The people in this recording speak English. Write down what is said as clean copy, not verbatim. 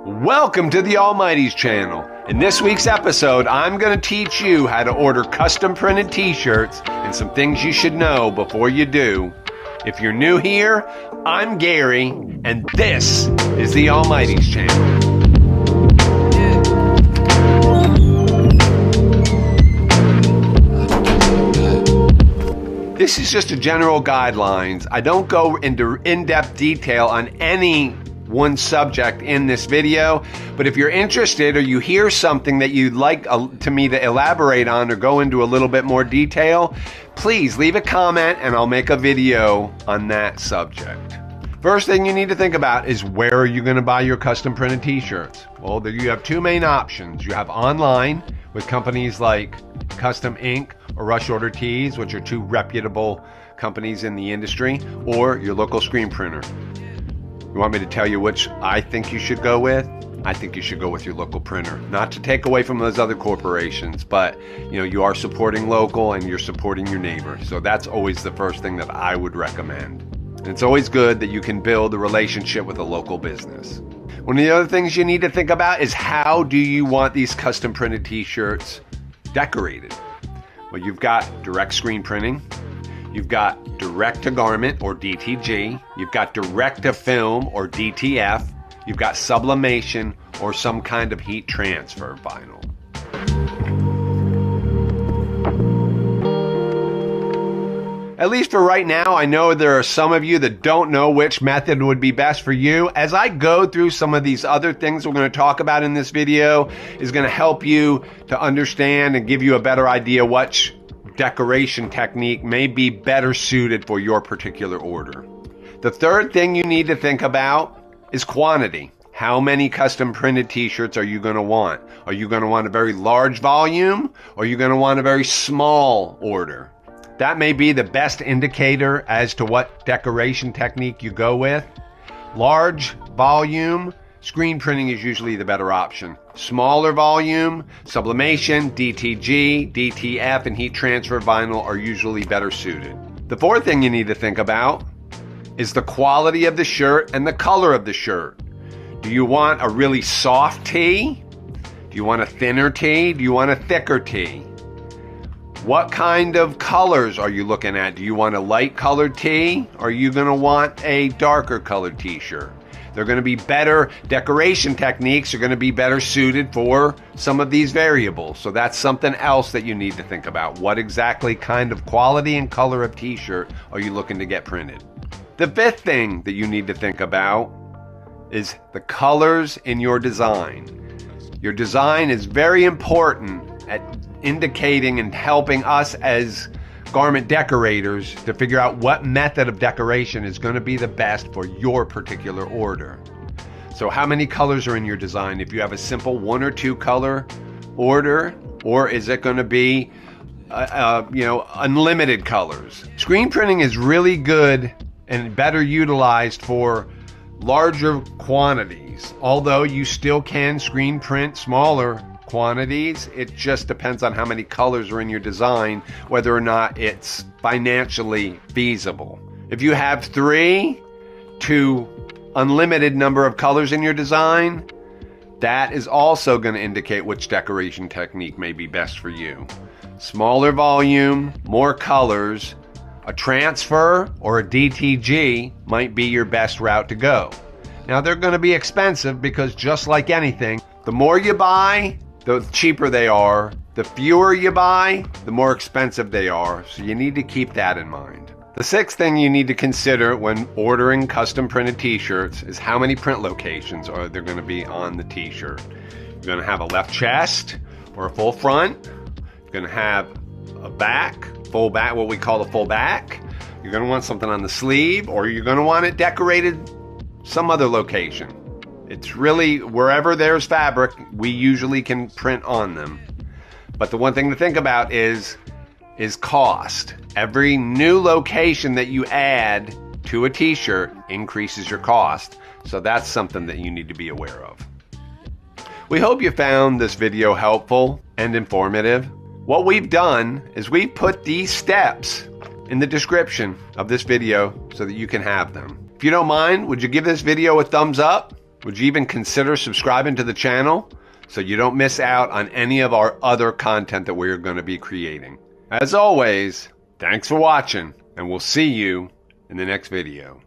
Welcome to the AlmighTees channel. In this week's episode, I'm going to teach you how to order custom printed t-shirts and some things you should know before you do. If you're new here, I'm Gary, and this is the AlmighTees channel. This is just a general guidelines. I don't go into in-depth detail on any one subject in this video, but if you're interested or you hear something that you'd like to me to elaborate on or go into a little bit more detail, please leave a comment and I'll make a video on that subject. First thing you need to think about is where are you going to buy your custom printed t-shirts? Well, there you have two main options. You have online with companies like Custom Ink or Rush Order Tees, which are two reputable companies in the industry, or your local screen printer. You want me to tell you which I think you should go with? I think you should go with your local printer. Not to take away from those other corporations, but you are supporting local and you're supporting your neighbor. So that's always the first thing that I would recommend. And it's always good that you can build a relationship with a local business. One of the other things you need to think about is how do you want these custom printed t-shirts decorated? Well, you've got direct screen printing. You've got direct-to-garment, or DTG. You've got direct-to-film, or DTF. You've got sublimation, or some kind of heat transfer vinyl. At least for right now, I know there are some of you that don't know which method would be best for you. As I go through some of these other things we're going to talk about in this video, is going to help you to understand and give you a better idea which decoration technique may be better suited for your particular order. The third thing you need to think about is quantity. How many custom printed t-shirts are you going to want? Are you going to want a very large volume, or are you going to want a very small order? That may be the best indicator as to what decoration technique you go with. Large volume, screen printing is usually the better option. Smaller volume, sublimation, DTG, DTF, and heat transfer vinyl are usually better suited. The fourth thing you need to think about is the quality of the shirt and the color of the shirt. Do you want a really soft tee? Do you want a thinner tee? Do you want a thicker tee? What kind of colors are you looking at? Do you want a light colored tee? Or are you going to want a darker colored t-shirt? They're going to be better decoration techniques. Are going to be better suited for some of these variables. So that's something else that you need to think about. What exactly kind of quality and color of t-shirt are you looking to get printed? The fifth thing that you need to think about is the colors in your design. Your design is very important at indicating and helping us as garment decorators to figure out what method of decoration is going to be the best for your particular order. So how many colors are in your design? If you have a simple one or two color order, or is it going to be unlimited colors? Screen printing is really good and better utilized for larger quantities, although you still can screen print smaller quantities. It just depends on how many colors are in your design, whether or not it's financially feasible. If you have 3 to unlimited number of colors in your design, that is also going to indicate which decoration technique may be best for you. Smaller volume, more colors, a transfer or a DTG might be your best route to go. Now they're going to be expensive because just like anything, the more you buy, the cheaper they are. The fewer you buy, the more expensive they are. So you need to keep that in mind. The sixth thing you need to consider when ordering custom printed t-shirts is how many print locations are there going to be on the t-shirt. You're going to have a left chest or a full front. You're going to have a back, full back, what we call a full back. You're going to want something on the sleeve, or you're going to want it decorated some other location. It's really wherever there's fabric, we usually can print on them. But the one thing to think about is cost. Every new location that you add to a t-shirt increases your cost. So that's something that you need to be aware of. We hope you found this video helpful and informative. What we've done is we've put these steps in the description of this video so that you can have them. If you don't mind, would you give this video a thumbs up? Would you even consider subscribing to the channel so you don't miss out on any of our other content that we're going to be creating? As always, thanks for watching, and we'll see you in the next video.